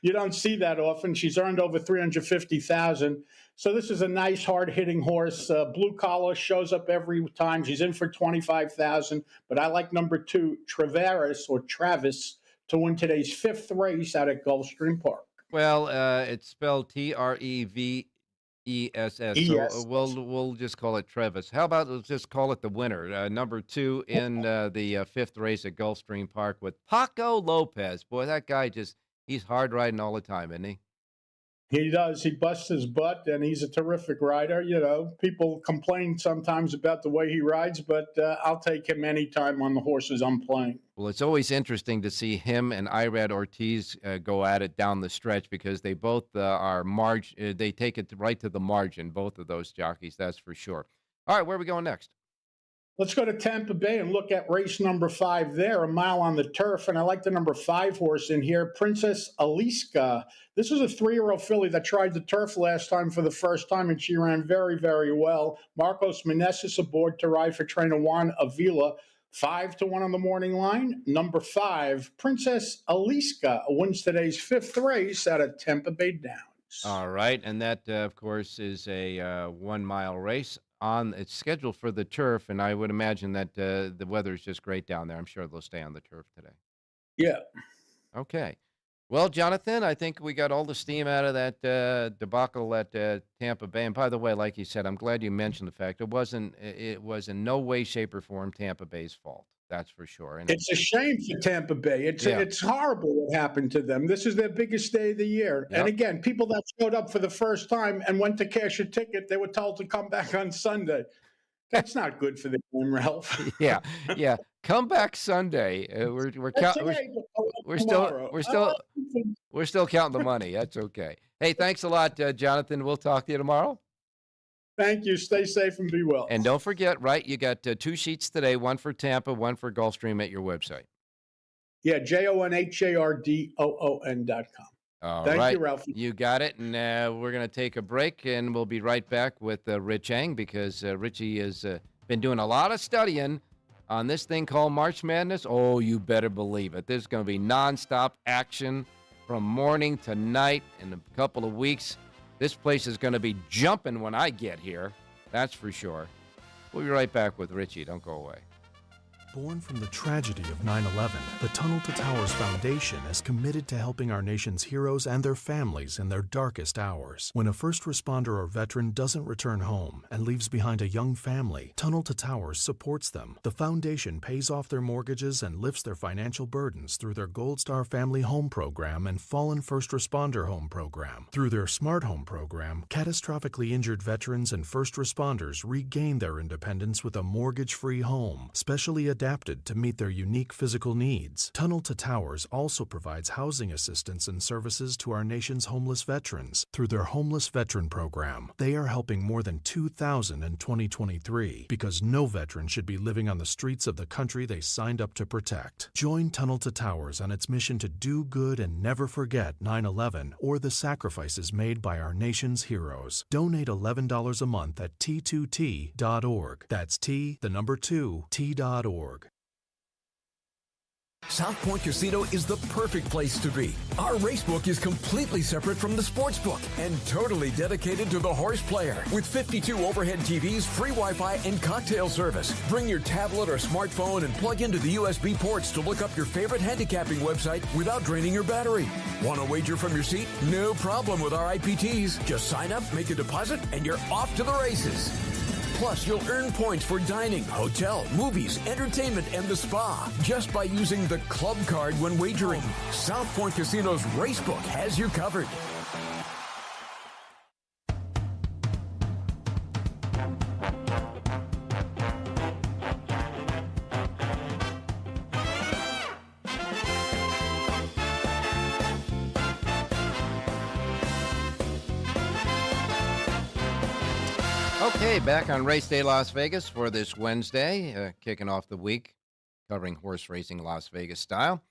[SPEAKER 9] You don't see that often. She's earned over $350,000. So this is a nice, hard-hitting horse. Blue collar, shows up every time. She's in for $25,000. But I like number 2, Travis, to win today's 5th race out at Gulfstream Park.
[SPEAKER 8] Well, it's spelled Trevess. So we'll just call it Travis. How about let's just call it the winner, number 2 in the 5th race at Gulfstream Park with Paco Lopez. Boy, that guy he's hard riding all the time, isn't he?
[SPEAKER 9] He does. He busts his butt, and he's a terrific rider. People complain sometimes about the way he rides, but I'll take him anytime on the horses I'm playing.
[SPEAKER 8] Well, it's always interesting to see him and Irad Ortiz go at it down the stretch, because they both are they take it right to the margin, both of those jockeys, that's for sure. All right, where are we going next?
[SPEAKER 9] Let's go to Tampa Bay and look at race number 5 there, a mile on the turf. And I like the number 5 horse in here, Princess Aliska. This is a 3-year-old filly that tried the turf last time for the first time, and she ran very, very well. Marcos Meneses aboard to ride for trainer Juan Avila. 5-1 on the morning line. Number 5, Princess Aliska, wins today's 5th race out of Tampa Bay Downs.
[SPEAKER 8] All right, and that, of course, is a 1-mile race. It's scheduled for the turf, and I would imagine that the weather is just great down there. I'm sure they'll stay on the turf today.
[SPEAKER 9] Yeah.
[SPEAKER 8] Okay. Well, Jonathan, I think we got all the steam out of that debacle at Tampa Bay. And by the way, like you said, I'm glad you mentioned the fact it was in no way, shape, or form Tampa Bay's fault. That's for sure. And
[SPEAKER 9] It's a shame for Tampa Bay. It's horrible what happened to them. This is their biggest day of the year.
[SPEAKER 8] Yep.
[SPEAKER 9] And again, people that showed up for the first time and went to cash a ticket, they were told to come back on Sunday. That's not good for the game, Ralph.
[SPEAKER 8] yeah. Come back Sunday. We're still counting the money. That's okay. Hey, thanks a lot, Jonathan. We'll talk to you tomorrow.
[SPEAKER 9] Thank you. Stay safe and be well.
[SPEAKER 8] And don't forget, right, you got 2 sheets today, one for Tampa, one for Gulfstream at your website.
[SPEAKER 9] Yeah, JONHARDOON.com. Thank you, Ralph.
[SPEAKER 8] You got it. And we're going to take a break, and we'll be right back with Rich Eng, because Richie has been doing a lot of studying on this thing called March Madness. Oh, you better believe it. There's going to be nonstop action from morning to night in a couple of weeks. This place is going to be jumping when I get here. That's for sure. We'll be right back with Richie. Don't go away.
[SPEAKER 5] Born from the tragedy of 9/11, the Tunnel to Towers Foundation is committed to helping our nation's heroes and their families in their darkest hours. When a first responder or veteran doesn't return home and leaves behind a young family, Tunnel to Towers supports them. The foundation pays off their mortgages and lifts their financial burdens through their Gold Star Family Home Program and Fallen First Responder Home Program. Through their Smart Home Program, catastrophically injured veterans and first responders regain their independence with a mortgage-free home, specially adapted to meet their unique physical needs. Tunnel to Towers also provides housing assistance and services to our nation's homeless veterans through their Homeless Veteran Program. They are helping more than 2,000 in 2023 because no veteran should be living on the streets of the country they signed up to protect. Join Tunnel to Towers on its mission to do good and never forget 9/11 or the sacrifices made by our nation's heroes. Donate $11 a month at T2T.org. That's T2T.org.
[SPEAKER 4] South Point Casino is the perfect place to be. Our racebook is completely separate from the sportsbook and totally dedicated to the horse player. With 52 overhead TVs, free Wi-Fi, and cocktail service. Bring your tablet or smartphone and plug into the USB ports to look up your favorite handicapping website without draining your battery. Want to wager from your seat? No problem with our IPTs. Just sign up, make a deposit, and you're off to the races. Plus, you'll earn points for dining, hotel, movies, entertainment, and the spa just by using the club card when wagering. South Point Casino's Racebook has you covered.
[SPEAKER 8] Okay, back on Race Day Las Vegas for this Wednesday, kicking off the week, covering horse racing Las Vegas style.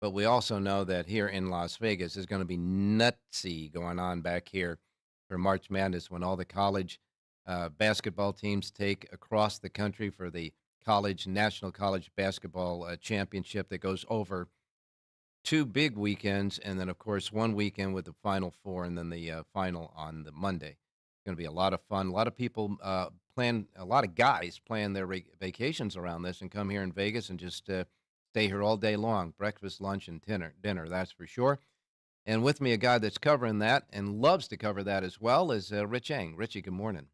[SPEAKER 8] But we also know that here in Las Vegas is going to be nutsy going on back here for March Madness when all the college basketball teams take across the country for the National College Basketball Championship that goes over 2 big weekends, and then, of course, 1 weekend with the Final Four, and then the final on the Monday. It's going to be a lot of fun. A lot of people a lot of guys plan their vacations around this and come here in Vegas and just stay here all day long. Breakfast, lunch, and dinner, that's for sure. And with me, a guy that's covering that and loves to cover that as well is Rich Eng. Richie, good morning.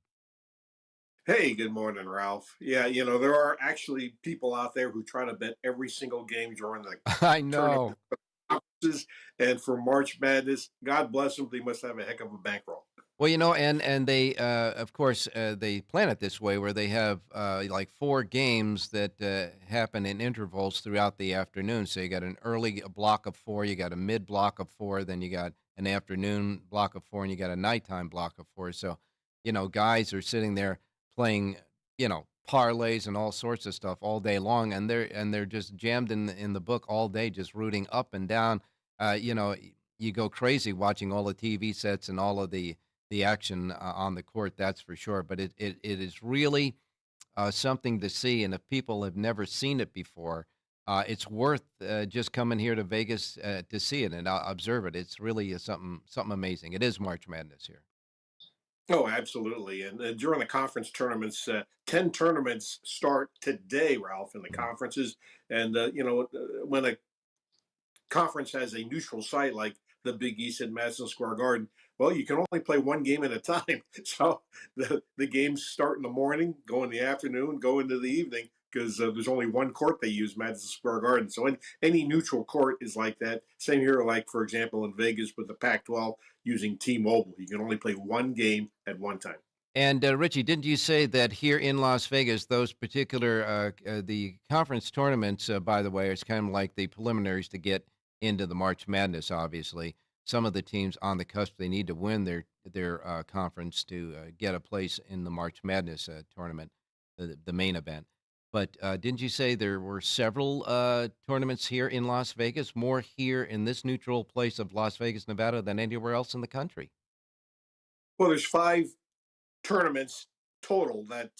[SPEAKER 10] Hey, good morning, Ralph. Yeah, there are actually people out there who try to bet every single game during the
[SPEAKER 8] I know.
[SPEAKER 10] conferences. And for March Madness, God bless them, they must have a heck of a bankroll.
[SPEAKER 8] Well, and they, of course, they plan it this way where they have like 4 games that happen in intervals throughout the afternoon. So you got an early block of 4, you got a mid block of 4, then you got an afternoon block of 4, and you got a nighttime block of 4. So, guys are sitting there playing, parlays and all sorts of stuff all day long, and they're just jammed in the book all day, just rooting up and down. You go crazy watching all the TV sets and all of the action on the court, that's for sure. But it is really something to see, and if people have never seen it before, it's worth just coming here to Vegas to see it and observe it. It's really something amazing. It is March Madness here.
[SPEAKER 10] Oh, absolutely. And during the conference tournaments, 10 tournaments start today, Ralph, in the conferences. And, when a conference has a neutral site like the Big East at Madison Square Garden, well, you can only play 1 game at a time. So the games start in the morning, go in the afternoon, go into the evening, because there's only one court they use, Madison Square Garden. So any neutral court is like that. Same here, like, for example, in Vegas with the Pac-12 using T-Mobile. You can only play one game at one time.
[SPEAKER 8] And Richie, didn't you say that here in Las Vegas, those particular the conference tournaments, by the way, it's kind of like the preliminaries to get into the March Madness. Obviously, some of the teams on the cusp, they need to win their conference to get a place in the March Madness tournament, the main event. But didn't you say there were several tournaments here in Las Vegas, more here in this neutral place of Las Vegas, Nevada, than anywhere else in the country?
[SPEAKER 10] Well, there's 5 tournaments total that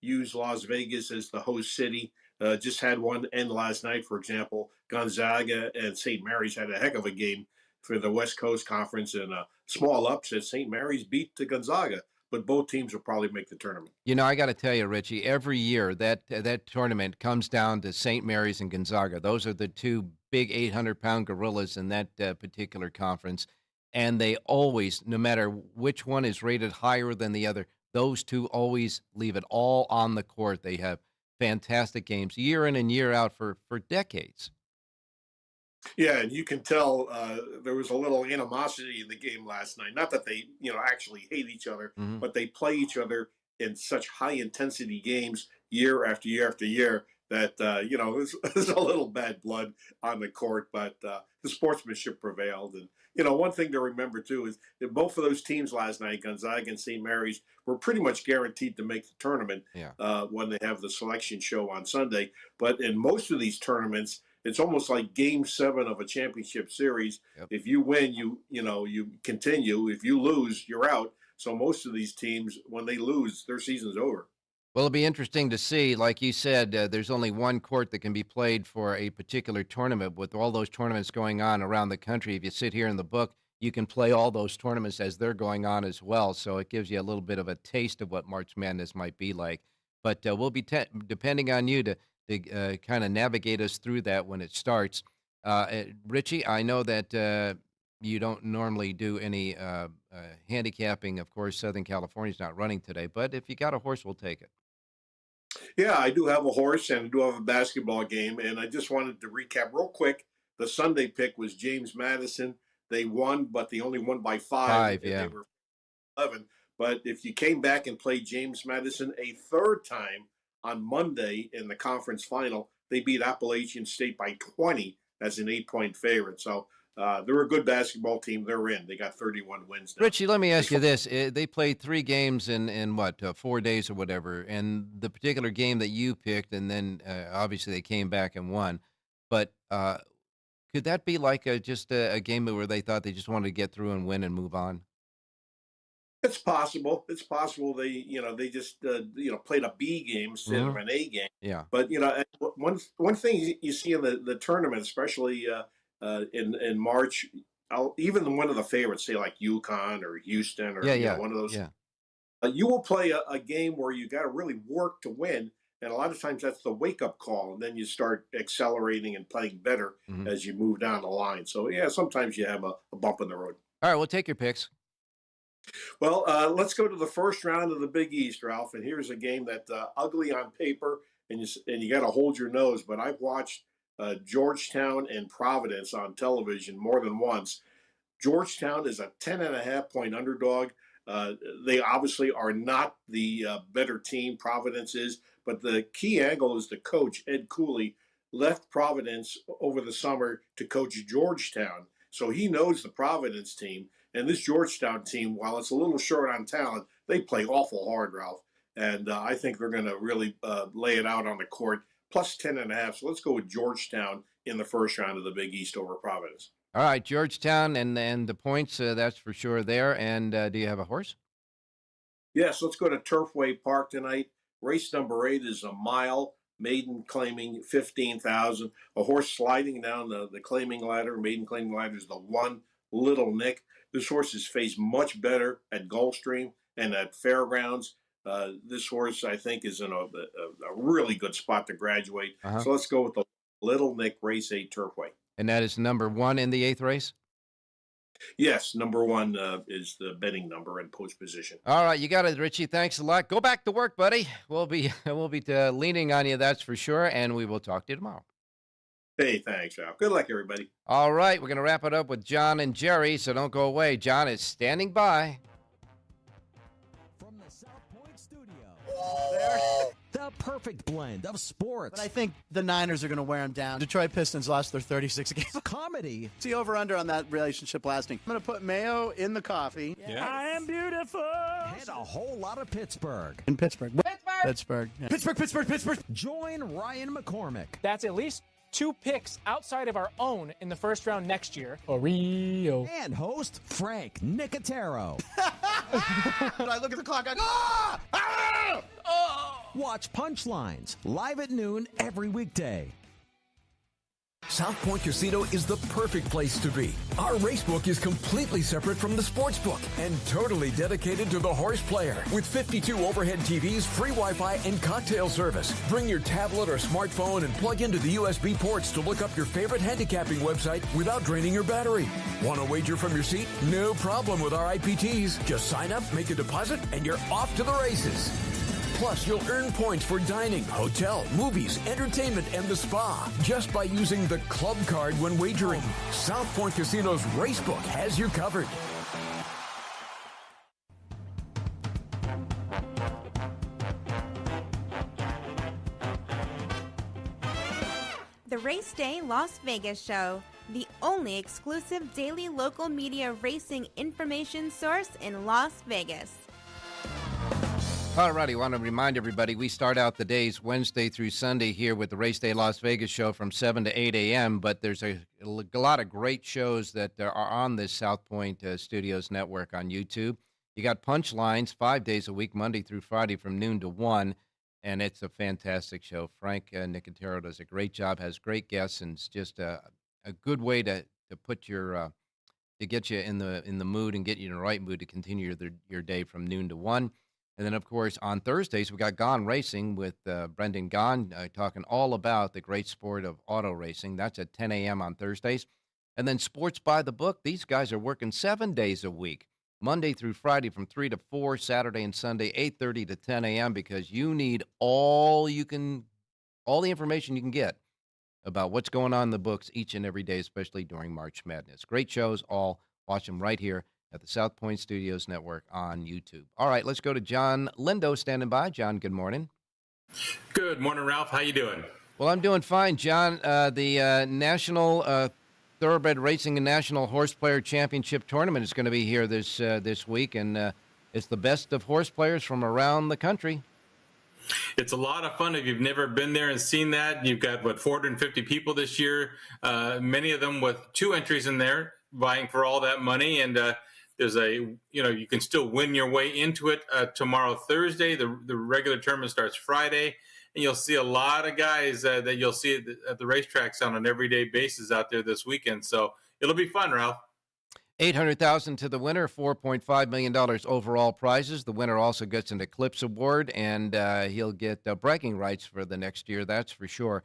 [SPEAKER 10] use Las Vegas as the host city. Just had one end last night, for example. Gonzaga and St. Mary's had a heck of a game for the West Coast Conference, and a small upset. St. Mary's beat the Gonzaga, but both teams will probably make the tournament.
[SPEAKER 8] You know, I got to tell you, Richie, every year that tournament comes down to St. Mary's and Gonzaga. Those are the 2 big 800-pound gorillas in that particular conference. And they always, no matter which one is rated higher than the other, those 2 always leave it all on the court. They have fantastic games year in and year out for decades.
[SPEAKER 10] Yeah, and you can tell there was a little animosity in the game last night. Not that they, actually hate each other, but they play each other in such high-intensity games year after year after year that, there's a little bad blood on the court, but the sportsmanship prevailed. And, one thing to remember, too, is that both of those teams last night, Gonzaga and St. Mary's, were pretty much guaranteed to make the tournament when they have the selection show on Sunday. But in most of these tournaments, it's almost like Game 7 of a championship series. Yep. If you win, you continue. If you lose, you're out. So most of these teams, when they lose, their season's over.
[SPEAKER 8] Well, it'll be interesting to see. Like you said, there's only one court that can be played for a particular tournament. With all those tournaments going on around the country, if you sit here in the book, you can play all those tournaments as they're going on as well. So it gives you a little bit of a taste of what March Madness might be like. But we'll be depending on you to kind of navigate us through that when it starts. Richie, I know that you don't normally do any handicapping. Of course, Southern California's not running today, but if you got a horse, we'll take it.
[SPEAKER 10] Yeah, I do have a horse and I do have a basketball game, and I just wanted to recap real quick. The Sunday pick was James Madison. They won, but they only won by 5.
[SPEAKER 8] Yeah.
[SPEAKER 10] They were 11. But if you came back and played James Madison a third time on Monday in the conference final, they beat Appalachian State by 20 as an 8-point favorite. So they're a good basketball team. They're in. They got 31 wins now.
[SPEAKER 8] Richie, let me ask you this. They played 3 games in 4 days or whatever, and the particular game that you picked, and then obviously they came back and won. But could that be like just a game where they thought they just wanted to get through and win and move on?
[SPEAKER 10] It's possible. It's possible they just played a B game instead of an A game.
[SPEAKER 8] Yeah.
[SPEAKER 10] But one thing you see in the tournament, especially in March, even one of the favorites, say like UConn or Houston or one of those, you will play a game where you got to really work to win, and a lot of times that's the wake up call, and then you start accelerating and playing better as you move down the line. So sometimes you have a bump in the road.
[SPEAKER 8] All right, we'll take your picks.
[SPEAKER 10] Well, let's go to the first round of the Big East, Ralph. And here's a game that ugly on paper, and you got to hold your nose. But I've watched Georgetown and Providence on television more than once. Georgetown is a 10.5-point underdog. They obviously are not the better team. Providence is, but the key angle is the coach, Ed Cooley, left Providence over the summer to coach Georgetown. So he knows the Providence team. And this Georgetown team, while it's a little short on talent, they play awful hard, Ralph. And I think they're going to really lay it out on the court, plus 10.5. So let's go with Georgetown in the first round of the Big East over Providence.
[SPEAKER 8] All right, Georgetown and the points, that's for sure there. And do you have a horse?
[SPEAKER 10] Yes, let's go to Turfway Park tonight. Race number 8 is a mile, maiden claiming 15,000. A horse sliding down the claiming ladder. Maiden claiming ladder is the one, Little Nick. This horse has faced much better at Gulfstream and at Fairgrounds. This horse, I think, is in a really good spot to graduate. So let's go with the Little Nick Race 8 Turfway.
[SPEAKER 8] And that is number 1 in the 8th race?
[SPEAKER 10] Yes, number one is the betting number and post position.
[SPEAKER 8] All right, you got it, Richie. Thanks a lot. Go back to work, buddy. We'll be leaning on you, that's for sure, and we will talk to you tomorrow.
[SPEAKER 10] Hey, thanks, Ralph. Good luck, everybody.
[SPEAKER 8] All right, we're going to wrap it up with John and Jerry, so don't go away. John is standing by.
[SPEAKER 1] From the South Point studio, the perfect blend of sports.
[SPEAKER 2] But I think the Niners are going to wear them down. Detroit Pistons lost their 36 games.
[SPEAKER 1] Comedy.
[SPEAKER 2] See over-under on that relationship lasting. I'm going to put mayo in the coffee.
[SPEAKER 1] Yeah. I am beautiful. And a whole lot of Pittsburgh.
[SPEAKER 2] In Pittsburgh. Pittsburgh. Yeah.
[SPEAKER 3] Pittsburgh.
[SPEAKER 1] Join Ryan McCormick.
[SPEAKER 3] That's at least 2 picks outside of our own in the first round next year. Rio.
[SPEAKER 1] And host Frank Nicotero.
[SPEAKER 2] I look at the clock. I go,
[SPEAKER 1] Watch Punchlines live at noon every weekday.
[SPEAKER 4] South Point Casino is the perfect place to be. Our racebook is completely separate from the sportsbook and totally dedicated to the horse player. With 52 overhead TVs, free Wi-Fi, and cocktail service. Bring your tablet or smartphone and plug into the USB ports to look up your favorite handicapping website without draining your battery. Want to wager from your seat? No problem with our IPTs. Just sign up, make a deposit, and you're off to the races. Plus, you'll earn points for dining, hotel, movies, entertainment, and the spa just by using the club card when wagering. South Point Casino's Racebook has you covered.
[SPEAKER 11] The Race Day Las Vegas Show, the only exclusive daily local media racing information source in Las Vegas.
[SPEAKER 8] All righty, I want to remind everybody, we start out the days Wednesday through Sunday here with the Race Day Las Vegas show from 7 to 8 a.m., but there's a lot of great shows that are on this South Point Studios network on YouTube. You got Punchlines 5 days a week, Monday through Friday from noon to 1, and it's a fantastic show. Frank Nicotero does a great job, has great guests, and it's just a good way to put your to get you in the mood and get you in the right mood to continue your day from noon to 1. And then, of course, on Thursdays, we got Gone Racing with Brendan Gahn talking all about the great sport of auto racing. That's at 10 a.m. on Thursdays. And then Sports by the Book. These guys are working 7 days a week, Monday through Friday from 3 to 4, Saturday and Sunday, 8:30 to 10 a.m., because you need all the information you can get about what's going on in the books each and every day, especially during March Madness. Great shows, all. Watch them right here at the South Point Studios Network on YouTube. All right, let's go to John Lindo standing by. John, good morning.
[SPEAKER 12] Good morning, Ralph. How you doing?
[SPEAKER 8] Well, I'm doing fine, John. The National Thoroughbred Racing and National Horse Player Championship Tournament is going to be here this week, and it's the best of horse players from around the country.
[SPEAKER 12] It's a lot of fun. If you've never been there and seen that, you've got, 450 people this year, many of them with 2 entries in there vying for all that money, and there's you can still win your way into it tomorrow, Thursday. The regular tournament starts Friday, and you'll see a lot of guys that you'll see at the racetracks on an everyday basis out there this weekend. So it'll be fun, Ralph.
[SPEAKER 8] $800,000 to the winner, $4.5 million overall prizes. The winner also gets an Eclipse Award, and he'll get bragging rights for the next year, that's for sure.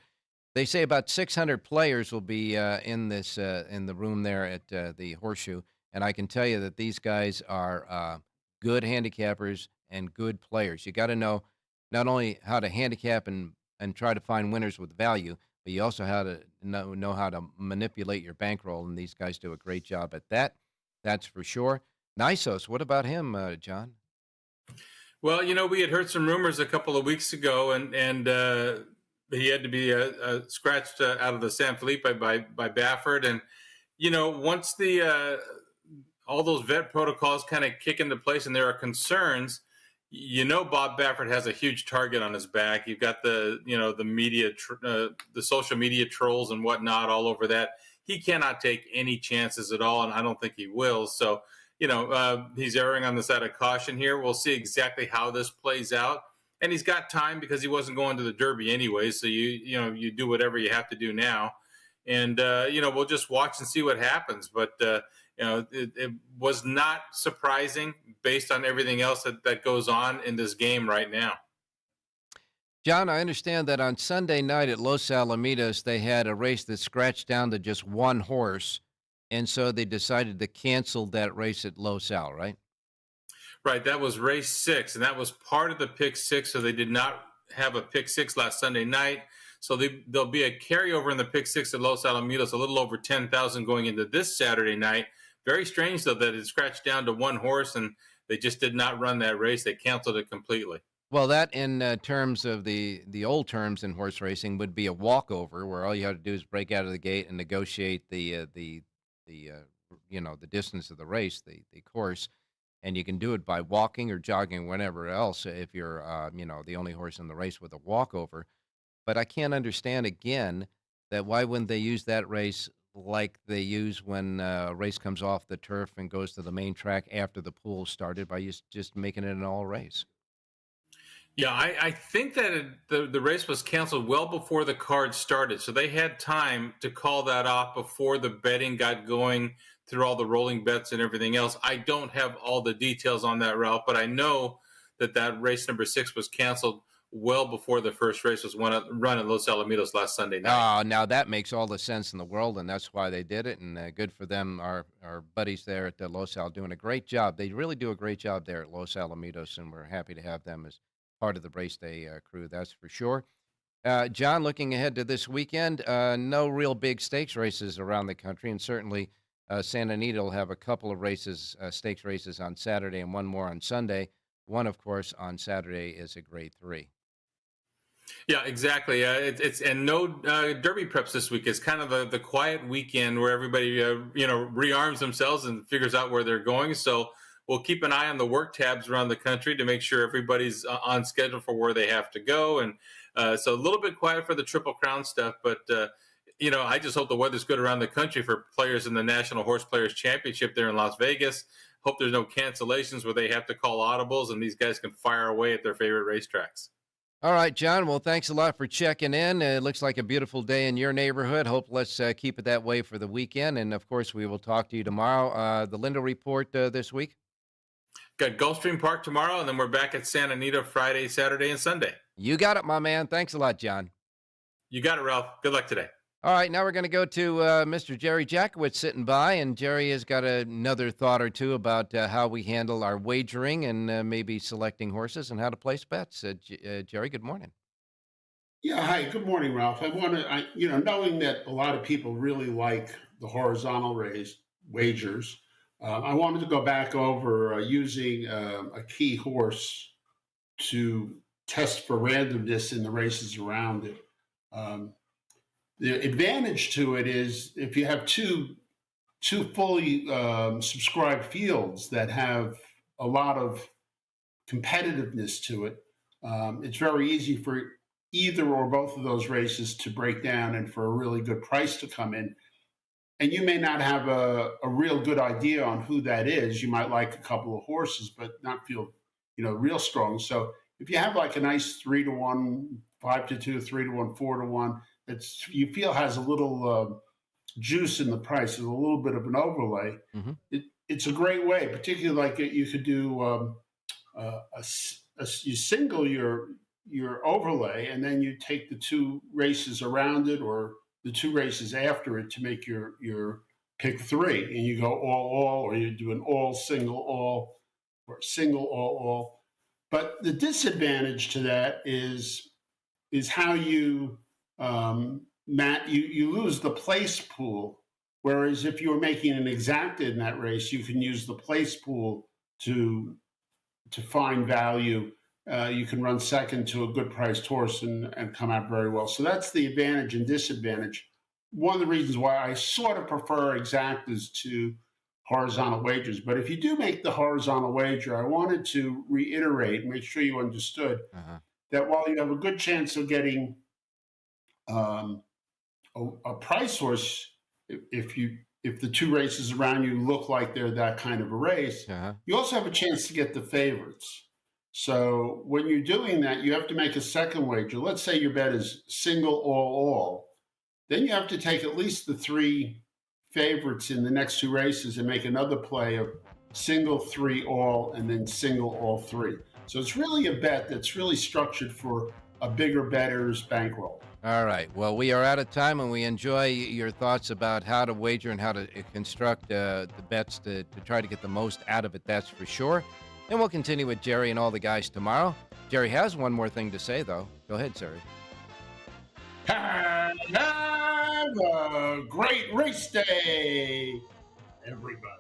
[SPEAKER 8] They say about 600 players will be in the room there at the Horseshoe. And I can tell you that these guys are good handicappers and good players. You got to know not only how to handicap and try to find winners with value, but you also how to know how to manipulate your bankroll. And these guys do a great job at that. That's for sure. Nysos, what about him, John?
[SPEAKER 12] Well, we had heard some rumors a couple of weeks ago, and he had to be scratched out of the San Felipe by Baffert. And, once all those vet protocols kind of kick into place and there are concerns, Bob Baffert has a huge target on his back. You've got the media, the social media trolls and whatnot all over that. He cannot take any chances at all, and I don't think he will. So, he's erring on the side of caution here. We'll see exactly how this plays out. And he's got time because he wasn't going to the Derby anyway. So you do whatever you have to do now. And, we'll just watch and see what happens. But, it was not surprising based on everything else that goes on in this game right now.
[SPEAKER 8] John, I understand that on Sunday night at Los Alamitos, they had a race that scratched down to just one horse. And so they decided to cancel that race at Los Al, right?
[SPEAKER 12] Right. That was race 6, and that was part of the pick 6. So they did not have a pick 6 last Sunday night. So there'll be a carryover in the pick 6 at Los Alamitos, a little over 10,000 going into this Saturday night. Very strange, though, that it scratched down to one horse, and they just did not run that race. They canceled it completely.
[SPEAKER 8] Well, that in terms of the old terms in horse racing would be a walkover, where all you have to do is break out of the gate and negotiate the distance of the race, the course, and you can do it by walking or jogging, whatever else. If you're the only horse in the race with a walkover, but I can't understand again that why wouldn't they use that race like they use when a race comes off the turf and goes to the main track after the pool started by just making it an all race.
[SPEAKER 12] Yeah, I think that the race was canceled well before the card started. So they had time to call that off before the betting got going through all the rolling bets and everything else. I don't have all the details on that, Ralph, but I know that race number 6 was canceled well before the first race was run at Los Alamitos last Sunday night.
[SPEAKER 8] Oh, now that makes all the sense in the world, and that's why they did it, and good for them. Our buddies there at Los Al doing a great job. They really do a great job there at Los Alamitos, and we're happy to have them as part of the race day crew, that's for sure. John, looking ahead to this weekend, no real big stakes races around the country, and certainly Santa Anita will have a couple of races, stakes races on Saturday and one more on Sunday. One, of course, on Saturday is a Grade 3.
[SPEAKER 12] Yeah, exactly. It's and no Derby preps this week. It's kind of the quiet weekend where everybody rearms themselves and figures out where they're going. So we'll keep an eye on the work tabs around the country to make sure everybody's on schedule for where they have to go. And so a little bit quiet for the Triple Crown stuff, but I just hope the weather's good around the country for players in the National Horse Players Championship there in Las Vegas. Hope there's no cancellations where they have to call audibles and these guys can fire away at their favorite racetracks.
[SPEAKER 8] All right, John. Well, thanks a lot for checking in. It looks like a beautiful day in your neighborhood. Let's keep it that way for the weekend. And, of course, we will talk to you tomorrow. The Lindo Report this week?
[SPEAKER 12] Got Gulfstream Park tomorrow, and then we're back at Santa Anita Friday, Saturday, and Sunday.
[SPEAKER 8] You got it, my man. Thanks a lot, John.
[SPEAKER 12] You got it, Ralph. Good luck today.
[SPEAKER 8] All right, now we're going to go to Mr. Jerry Jackowitz sitting by, and Jerry has got another thought or two about how we handle our wagering and maybe selecting horses and how to place bets. Jerry, good morning.
[SPEAKER 13] Yeah, hi, good morning, Ralph. I want to, knowing that a lot of people really like the horizontal wagers, I wanted to go back over using a key horse to test for randomness in the races around it. The advantage to it is if you have two fully subscribed fields that have a lot of competitiveness to it, it's very easy for either or both of those races to break down and for a really good price to come in. And you may not have a real good idea on who that is. You might like a couple of horses, but not feel, real strong. So if you have like a nice 3-1, 5-2, 3-1, 4-1, you feel has a little juice in the price, there's a little bit of an overlay. Mm-hmm. It's a great way, particularly like you could do you single your overlay, and then you take the two races around it or the two races after it to make your pick 3, and you go all, or you do an all, single, all, or single, all. But the disadvantage to that is how you you lose the place pool. Whereas if you were making an exacta in that race, you can use the place pool to find value. You can run second to a good priced horse and come out very well. So that's the advantage and disadvantage. One of the reasons why I sort of prefer exactas to horizontal wagers. But if you do make the horizontal wager, I wanted to reiterate, make sure you understood that while you have a good chance of getting a price horse, if the two races around you look like they're that kind of a race, you also have a chance to get the favorites. So when you're doing that, you have to make a second wager. Let's say your bet is single, all. Then you have to take at least the 3 favorites in the next 2 races and make another play of single, 3, all, and then single, all, 3. So it's really a bet that's really structured for a bigger bettor's bankroll.
[SPEAKER 8] All right. Well, we are out of time, and we enjoy your thoughts about how to wager and how to construct the bets to try to get the most out of it, that's for sure. And we'll continue with Jerry and all the guys tomorrow. Jerry has one more thing to say, though. Go ahead, Jerry.
[SPEAKER 13] Have a great race day, everybody.